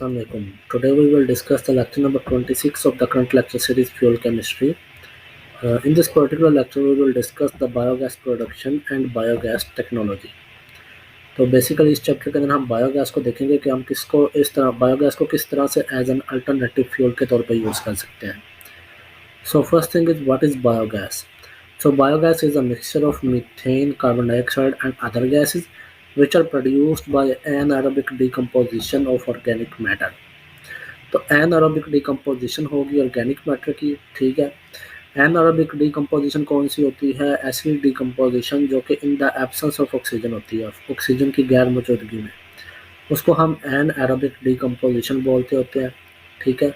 Assalamu alaikum. Today we will discuss the lecture number 26 of the current lecture series Fuel Chemistry. In this particular lecture we will discuss the biogas production and biogas technology. तो basically इस chapter के अंदर हम biogas को देखेंगे कि हम किसको इस तरह बायोगैस को किस तरह से एज एन अल्टरनेटिव फ्यूल के तौर पे यूज़ कर सकते हैं. So first thing is, what is biogas? So biogas is a mixture of methane, carbon dioxide and other gases which are produced by anaerobic decomposition of organic matter. तो anaerobic decomposition होगी organic matter की, ठीक है. anaerobic decomposition कौन सी होती है? ऐसी decomposition जो कि in the absence of oxygen होती है, ऑक्सीजन की गैर मौजूदगी में, उसको हम anaerobic decomposition बोलते होते हैं, ठीक है.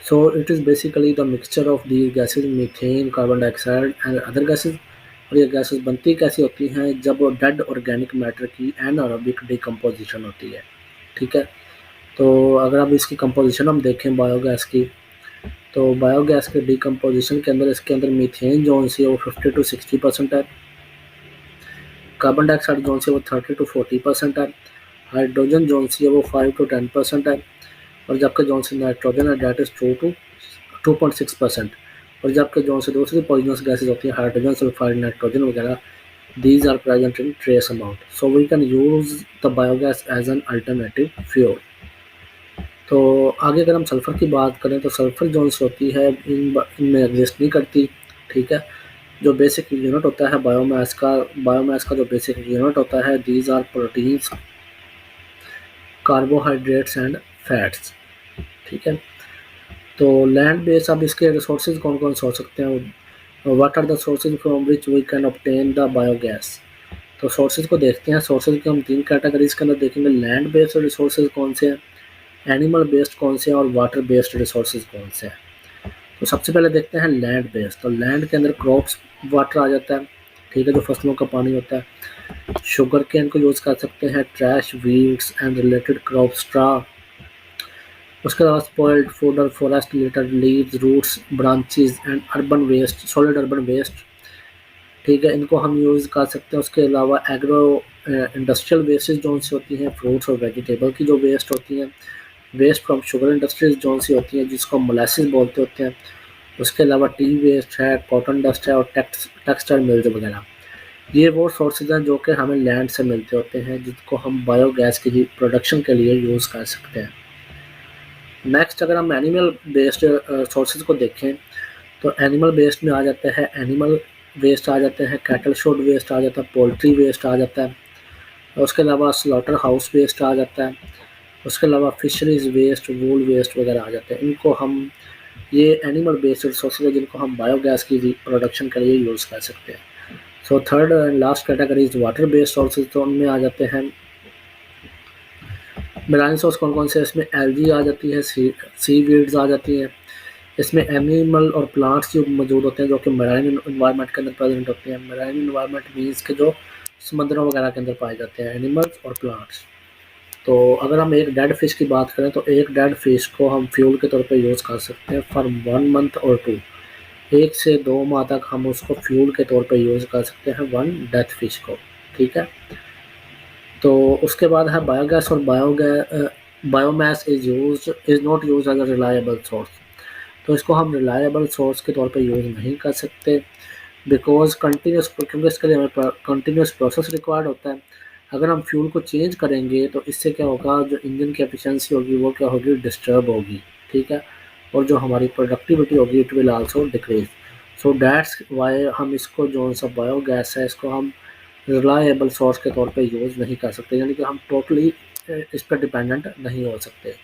So it is basically the mixture of these gases, methane, carbon dioxide and other gases. और ये गैसेस बनती कैसी होती हैं? जब वो डेड ऑर्गेनिक मैटर की एनारोबिक डिकम्पोजिशन होती है, ठीक है. तो अगर अब इसकी कंपोजिशन हम देखें बायोगैस की, तो बायोगैस के डिकम्पोजिशन के अंदर इसके अंदर मीथेन जोन सी है वो 50 to 60% है, कार्बन डाइऑक्साइड जोन सी है वो 30 to 40% है, हाइड्रोजन जोन सी है वो 5 to 10% है, और जबकि जोन से नाइट्रोजन है डेट इज 2.6%. और जबकि जोन से दूसरी पॉइजनस गैसेज होती हैं हाइड्रोजन, सल्फाइड, नाइट्रोजन वगैरह, these are present in trace amount. So we can use the biogas as an alternative fuel. तो आगे अगर हम सल्फर की बात करें तो सल्फर जोन से होती है इनमें एग्जिस्ट नहीं करती, ठीक है. जो बेसिक यूनिट होता है बायोमास का जो बेसिक यूनिट होता है, these are proteins, carbohydrates and fats, ठीक है. तो लैंड बेस, अब इसके रिसोर्सेज कौन कौन से हो सकते हैं? What are the sources from which we can obtain the biogas. तो सोर्सेज को देखते हैं. सोर्सेज को हम 3 कैटेगरीज के अंदर देखेंगे. लैंड बेस्ड रिसोर्सेज कौन से हैं, एनिमल बेस्ड कौन से हैं, और वाटर बेस्ड रिसोर्सेज कौन से हैं. तो सबसे पहले देखते हैं लैंड बेस्ड. तो लैंड के अंदर क्रॉप्स वाटर आ जाता है, ठीक है, जो फसलों का पानी होता है. शुगर केन को यूज़ कर सकते हैं, trash, weeds and related crop, straw. उसके अलावा स्पॉइल्ड फूड और forest litter, leaves, roots, branches and urban waste, solid urban waste, ठीक है, इनको हम यूज़ कर सकते हैं. उसके अलावा एग्रो इंडस्ट्रियल वेस्टेज जोन सी होती हैं, फ्रूट्स और वेजिटेबल की जो वेस्ट होती हैं, वेस्ट फ्रॉम शुगर इंडस्ट्रीज जोन सी होती हैं जिसको मोलासिस बोलते होते हैं. उसके अलावा टी वेस्ट है, कॉटन डस्ट है और टेक्सटाइल मिल्स वगैरह. ये वो सोर्सेज हैं जो कि हमें लैंड से मिलते होते हैं, जिसको हम बायोगैस की प्रोडक्शन के लिए यूज़ कर सकते हैं. नेक्स्ट अगर हम एनिमल बेस्ड सोर्सेज को देखें तो एनिमल बेस्ड में आ जाते हैं एनिमल वेस्ट आ जाते हैं, कैटल शोड वेस्ट आ जाता है, पोल्ट्री वेस्ट आ जाता है. उसके अलावा स्लॉटर हाउस वेस्ट आ जाता है. उसके अलावा फिशरीज वेस्ट, वूल वेस्ट वगैरह आ जाते हैं. इनको हम, ये एनिमल बेस्ड रिसोर्सेज है जिनको हम बायोगैस की प्रोडक्शन के लिए यूज़ कर सकते हैं. So third and last category is water based sources. तो उनमें आ जाते हैं मराइन सोर्स कौन कौन से. इसमें एल्गी आ जाती है, सी वीड्स आ जाती हैं. इसमें एनिमल और प्लांट्स जो मौजूद होते हैं जो कि मराइन इन्वायरमेंट के अंदर प्रेजेंट होते हैं. मराइन इन्वायरमेंट मीन्स के जो समंदरों वगैरह के अंदर पाए जाते हैं एनिमल्स और प्लांट्स. तो अगर हम एक डेड फिश की बात करें तो एक डेड फिश को हम फ्यूल के तौर पे यूज़ कर सकते हैं फॉर 1 month और 2, 1 से 2 माह तक हम उसको फ्यूल के तौर पे यूज़ कर सकते हैं 1 डेथ फिश को, ठीक है. तो उसके बाद है बायोगैस. और biomass is not use as a reliable source. तो इसको हम रिलायबल सोर्स के तौर पे यूज़ नहीं कर सकते बिकॉज क्योंकि इसके लिए हमें कंटिन्यूस प्रोसेस रिक्वायर्ड होता है. अगर हम फ्यूल को चेंज करेंगे तो इससे क्या होगा, जो इंजन की एफिशिएंसी होगी वो क्या होगी, डिस्टर्ब होगी, ठीक है. और जो हमारी प्रोडक्टिविटी होगी it will also decrease. So that's why हम इसको जो सा बायोगैस है इसको हम रिलायबल सोर्स के तौर पे यूज़ नहीं कर सकते, यानी कि हम टोटली इस पर डिपेंडेंट नहीं हो सकते.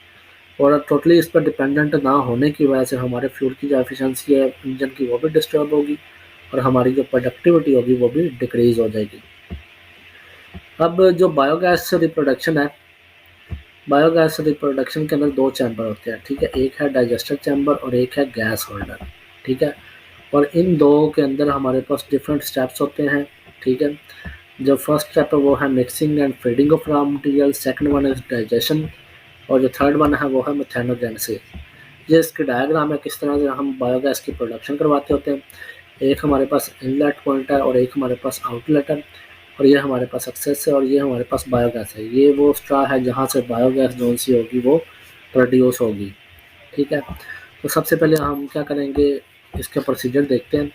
और टोटली इस पर डिपेंडेंट ना होने की वजह से हमारे फ्यूल की जो एफिशिएंसी है इंजन की वो भी डिस्टर्ब होगी और हमारी जो प्रोडक्टिविटी होगी वो भी डिक्रीज हो जाएगी. अब जो बायोगैस रिप्रोडक्शन है, बायोगैस रिप्रोडक्शन के अंदर 2 चैम्बर होते हैं, ठीक है. एक है डाइजेस्टर चैम्बर और एक है गैस होल्डर, ठीक है. और इन दो के अंदर हमारे पास डिफरेंट स्टेप्स होते हैं, ठीक है. जो फर्स्ट स्टेप है वो है mixing and feeding of raw material, second one is digestion, और जो थर्ड वन है वो है मेथेनोजेनेसिस. ये इसके डायग्राम है किस तरह से हम बायोगैस की प्रोडक्शन करवाते होते हैं. एक हमारे पास इनलेट पॉइंट है और एक हमारे पास आउटलेट है, और ये हमारे पास एक्सेस है और ये हमारे पास बायोगैस है. ये वो स्ट्रा है जहाँ से बायोगैस जोन सी होगी वो प्रोड्यूस होगी। ठीक है, तो सबसे पहले हम क्या करेंगे, इसके प्रोसीजर देखते हैं।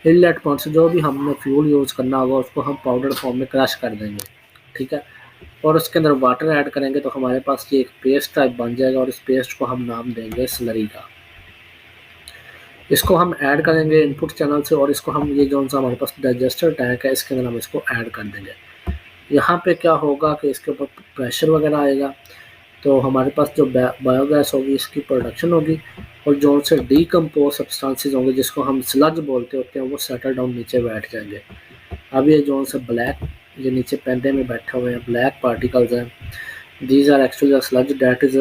इनलेट पॉइंट से जो भी हमने फ्यूल यूज़ करना होगा उसको हम पाउडर फॉर्म में क्रश कर देंगे। ठीक है, और उसके अंदर वाटर ऐड करेंगे तो हमारे पास ये एक पेस्ट टाइप बन जाएगा और इस पेस्ट को हम नाम देंगे स्लरी का। इसको हम ऐड करेंगे इनपुट चैनल से और इसको हम ये जो सा हमारे पास डाइजेस्टर टैंक है इसके अंदर हम इसको ऐड कर देंगे। यहाँ पे क्या होगा कि इसके ऊपर प्रेशर वगैरह आएगा तो हमारे पास जो बायोगैस होगी इसकी प्रोडक्शन होगी और जो से डीकम्पोज सब्सटेंसेस होंगे जिसको हम स्लज बोलते होते हैं वो सेटल डाउन नीचे बैठ जाएंगे। अब ये जो से ब्लैक ये नीचे पेंदे में बैठे हुए हैं ब्लैक पार्टिकल्स हैं, these are actually sludge that is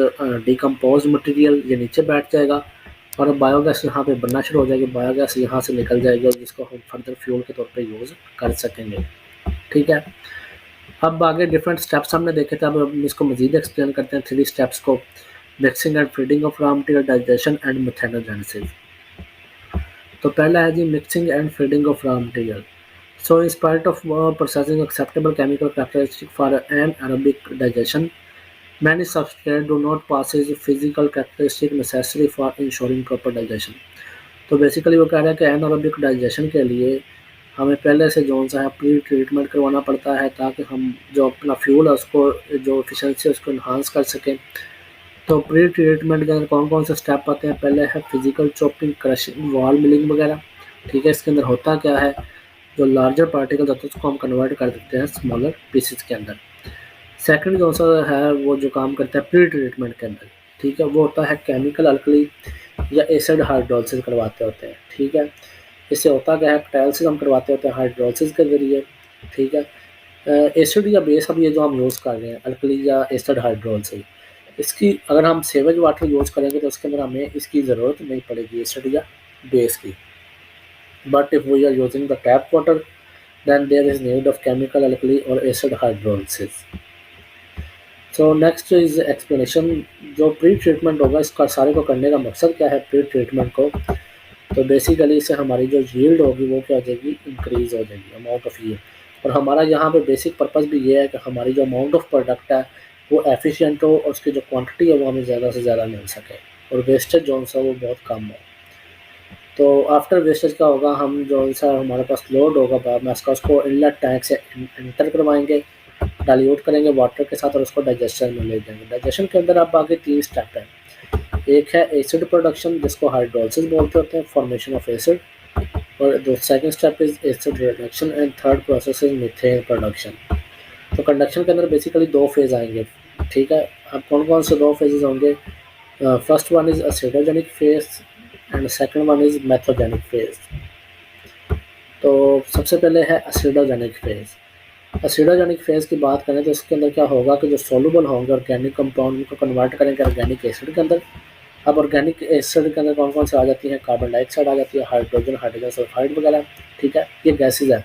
decompose material, ये नीचे बैठ जाएगा और अब बायोगैस यहाँ पे बनना शुरू हो जाएगी। बायोगैस यहाँ से निकल जाएगी और जिसको हम फर्दर फ्यूल के तौर पे यूज़ कर सकेंगे। ठीक है, अब आगे डिफरेंट स्टेप्स हमने देखे थे, अब हम इसको मजीद एक्सप्लेन करते हैं 3 स्टेप्स को। Mixing and feeding of raw material, digestion and methanogenesis. तो पहला है जी mixing and feeding of raw material. So in spite of processing acceptable chemical characteristic for anaerobic digestion, many substrates do not possess physical characteristic necessary for ensuring proper digestion. तो basically वो कह रहा है कि एनारोबिक डाइजेशन के लिए हमें पहले से जो सा है प्री ट्रीटमेंट करवाना पड़ता है ताकि हम जो अपना फ्यूल है उसको जो एफिशिएंसी है उसको इन्हांस कर सकें। तो प्री ट्रीटमेंट के अंदर कौन कौन से स्टेप आते हैं, पहले है physical chopping, crushing, wall milling वगैरह। ठीक है, इसके अंदर होता क्या है, जो लार्जर पार्टिकल होते हैं उसको हम कन्वर्ट कर देते हैं स्मॉलर पीसेस के अंदर। सेकंड जो सा है वो जो काम करता है प्री ट्रीटमेंट के अंदर, ठीक है, वो होता है केमिकल अल्कली या एसिड हाइड्रोलिसिस करवाते होते हैं। ठीक है, इससे होता क्या है, कैटालिसिस हम करवाते होते हैं हाइड्रोलिसिस के ज़रिए। ठीक है, एसिड या बेस अब ये जो हम यूज़ कर रहे हैं अल्कली या एसिड हाइड्रोलिसिस, इसकी अगर हम सेवेज वाटर यूज़ करेंगे तो उसके अंदर हमें इसकी ज़रूरत नहीं पड़ेगी एसिड या बेस की। But if we are using the tap water, then there is need of chemical alkali or acid hydrolysis. So next is explanation। जो प्री ट्रीटमेंट होगा इसका सारे को करने का मकसद क्या है प्री ट्रीटमेंट को, तो बेसिकली इससे हमारी जो यील्ड होगी वो क्या हो जाएगी, इंक्रीज़ हो जाएगी, अमाउंट ऑफ यील्ड। और हमारा यहाँ पे बेसिक पर्पज़ भी ये है कि हमारी जो अमाउंट ऑफ प्रोडक्ट है वो एफिशिएंट हो और उसकी जो क्वांटिटी है वो हमें ज़्यादा से ज़्यादा मिल सके और वेस्टेज जो सा वो बहुत कम हो। तो आफ्टर वेस्टेज क्या होगा, हम जो सा हमारे पास लोड होगा बायोमास का उसको इनलेट टैंक से एंटर करवाएंगे, डाइल्यूट करेंगे वाटर के साथ और उसको डाइजेस्टर में ले जाएंगे। डाइजेशन के अंदर अब आगे 3 स्टेप हैं। एक है एसिड प्रोडक्शन जिसको हाइड्रोलिसिस बोलते होते हैं, फॉर्मेशन ऑफ एसिड, और जो second step is acid reduction and third process is methane production. तो कंडक्शन के अंदर बेसिकली 2 फेज आएंगे। ठीक है, अब कौन कौन से 2 फेजेस होंगे, first one is acidogenic phase and second one is methanogenic phase. तो सबसे पहले है एसिडोजेनिक फेज। एसिडोजेनिक फेज की बात करें तो इसके अंदर क्या होगा कि जो सोलुबल होंगे ऑर्गेनिक कंपाउंड को कन्वर्ट करेंगे ऑर्गेनिक एसिड के अंदर। अब ऑर्गेनिक एसिड के अंदर कौन कौन से आ जाती हैं, कार्बन डाइऑक्साइड आ जाती है, हाइड्रोजन सल्फाइड वगैरह। ठीक है, ये गैसेज है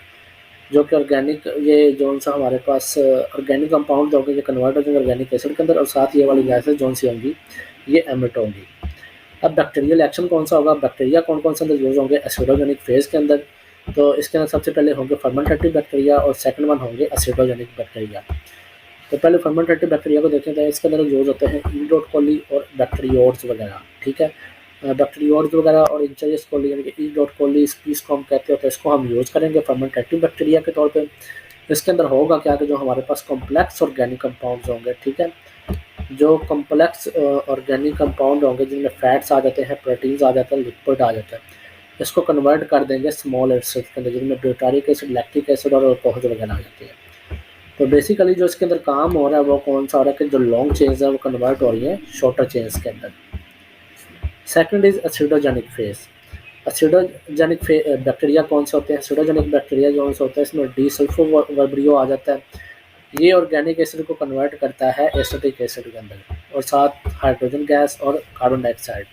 जो कि ऑर्गेनिक ये जो सा हमारे पास ऑर्गेनिक कंपाउंड होंगे ये कन्वर्ट हो जाएंगे ऑर्गेनिक एसिड के अंदर और साथ ये वाली गैसेज जो सी होंगी ये एमिट होंगी। अब बैक्टीरियल एक्शन कौन सा होगा, बैक्टीरिया कौन कौन से अंदर यूज होंगे एसिडोजेनिक फेज के अंदर। तो इसके अंदर सबसे पहले होंगे फर्मेंटेटिव बैक्टीरिया और सेकंड वन होंगे एसिडोजेनिक बैक्टीरिया। तो पहले फर्मेंटेटिव बैक्टीरिया को देखें तो इसके अंदर यूज होते हैं ई डॉट कोली और बैक्टीरियोड्स वगैरह। ठीक है, बैक्टीरियोड्स वगैरह और इंचरियस कोली यानी कि ई डॉट कोली स्पीस को हम कहते होते हैं, इसको हम यूज़ करेंगे फर्मेंटेटिव बैक्टीरिया के तौर पे। इसके अंदर होगा क्या कि जो हमारे पास कॉम्प्लेक्स ऑर्गेनिक कंपाउंड्स होंगे, ठीक है, जो कॉम्प्लेक्स ऑर्गेनिक कंपाउंड होंगे जिनमें फैट्स आ जाते हैं, प्रोटीन्स आ जाते हैं, लिपिड आ जाता है, इसको कन्वर्ट कर देंगे स्मॉल एसिड के अंदर जिनमें ब्यूटारिक एसिड, लैक्टिक एसिड और अल्कोहल वगैरह आ जाती है। तो बेसिकली जो इसके अंदर काम हो रहा है वो कौन सा हो रहा है कि जो लॉन्ग चेन्स है वो कन्वर्ट हो रही है शॉर्टर चेन्स के अंदर। Second is acidogenic phase. Acidogenic bacteria कौन से होते हैं, एसिडोजेनिक बैक्टीरिया जो होता है इसमें डीसल्फोवर्बियो आ जाता है, ये ऑर्गेनिक एसिड को कन्वर्ट करता है एसिटिक एसिड के अंदर और साथ हाइड्रोजन गैस और कार्बन डाइऑक्साइड।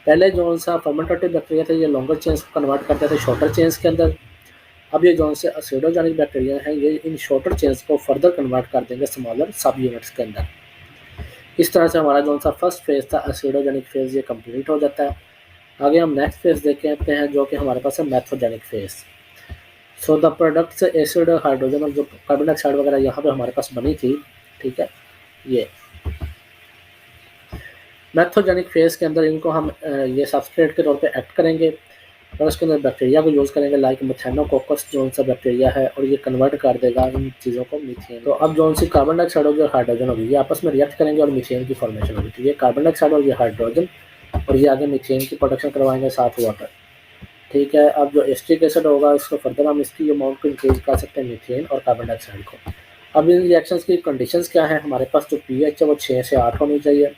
पहले जो सा फर्मेंटेटिव बैक्टीरिया थे ये लॉन्गर चेन्स को कन्वर्ट करते थे शॉर्टर चेन्स के अंदर। अब ये जो से एसिडोजेनिक बैक्टीरिया हैं ये इन शॉर्टर चेन्स को फर्दर कन्वर्ट कर देंगे स्मॉलर सब यूनिट्स के अंदर। इस तरह से हमारा जो सा फर्स्ट फेज था एसिडोजेनिक फेज ये कंप्लीट हो जाता है। आगे हम नेक्स्ट फेज देखते हैं जो कि हमारे पास है methanogenic phase. So the products acid, hydrogen और जो कार्बन डाइऑक्साइड वगैरह यहाँ पे हमारे पास बनी थी, ठीक है, ये मैथोजेनिक फेज़ के अंदर इनको हम ये सबस्ट्रेट के तौर पे एक्ट करेंगे और उसके अंदर बैक्टीरिया को यूज़ करेंगे, लाइक मेथेनोकोकस जो सा बैक्टीरिया है, और ये कन्वर्ट कर देगा इन चीज़ों को मीथेन। तो अब जो सी कार्बन डाइऑक्साइड होगी और हाइड्रोजन होगी, ये आपस में रिएक्ट करेंगे और मीथेन की फॉर्मेशन होगी। तो ये कार्बन डाइऑक्साइड और ये हाइड्रोजन, और ये आगे मीथेन की प्रोडक्शन करवाएंगे साथ वाटर। ठीक है, अब जो एस्टिक एसिड होगा, इसको फर्दर हम इसकी अमाउंट को इंक्रीज कर सकते हैं मीथेन और कार्बन डाइऑक्साइड को। अब इन रिएक्शंस की कंडीशंस क्या है, हमारे पास जो पीएच है वो 6 से 8 होनी चाहिए,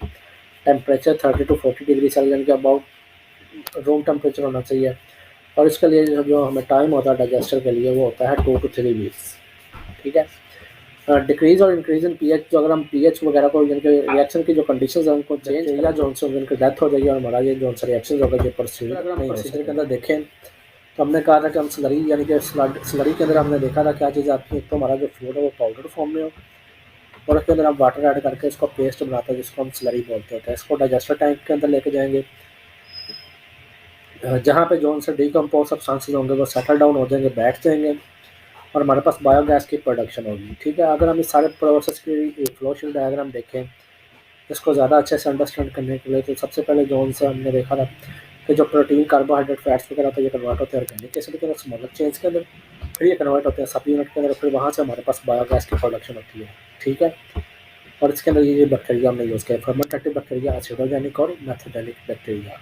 टेम्परेचर 30 टू 40 डिग्री सेल्सियस के अबाउट रूम टेम्परेचर होना चाहिए, और इसके लिए जो हमें टाइम होता है डाइजेस्टर के लिए वो होता है 2 to 3 वीक्स। ठीक है, डिक्रीज और इंक्रीज इन पीएच, जो अगर हम पीएच वगैरह को जिनके रिएक्शन की जो कंडीशंस हैं उनको चेंज या जो उनकी डेथ हो जाएगी और हमारा ये जो रिएक्शन होगा ये प्रोसीजर नहीं, प्रोसीजर के अंदर देखें तो हमने कहा था कि हम स्लरी यानी कि स्लरी के अंदर हमने देखा था क्या चीज़ आती है, तो हमारा जो फ्लूइड है वो पाउडर फॉर्म में हो, और उसके अंदर हम वाटर ऐड करके इसको पेस्ट बनाते हैं जिसको हम स्लरी बोलते हैं। इसको डाइजेस्टर टैंक के अंदर लेके जाएंगे, जहाँ पे जो उनसे डिकम्पोज सब्सटेंसेस होंगे वो सेटल डाउन हो जाएंगे, बैठ जाएंगे, और हमारे पास बायोगैस की प्रोडक्शन होगी। ठीक है, अगर हम इस सारे प्रोसेस की फ्लो शीट डायग्राम देखें इसको ज़्यादा अच्छे से अंडरस्टैंड करने के लिए, तो सबसे पहले जो उनसे हमने देखा था कि जो प्रोटीन, कार्बोहाइड्रेट, फैट्स वगैरह होते हैं ये कन्वर्ट होते हैं ऑर्गेनिक एसिड के अंदर, स्मॉलर चेंज के अंदर, फिर ये कन्वर्ट होते हैं सब यूनिट के अंदर, फिर वहाँ से हमारे पास बायोगैस की प्रोडक्शन होती है। ठीक है, और इसके अंदर ये बैक्टीरिया हमने यूज़ किया, फर्मेंटेटिव बैक्टीरिया, एसिडोजेनिक और मैथोजेनिक bacteria.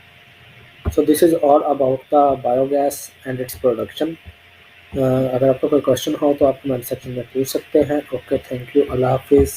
So this is all about the biogas and its production. अगर आपको कोई क्वेश्चन हो तो आप कमेंट सेक्शन में पूछ सकते हैं। ओके, थैंक यू, अल्लाह हाफिज़।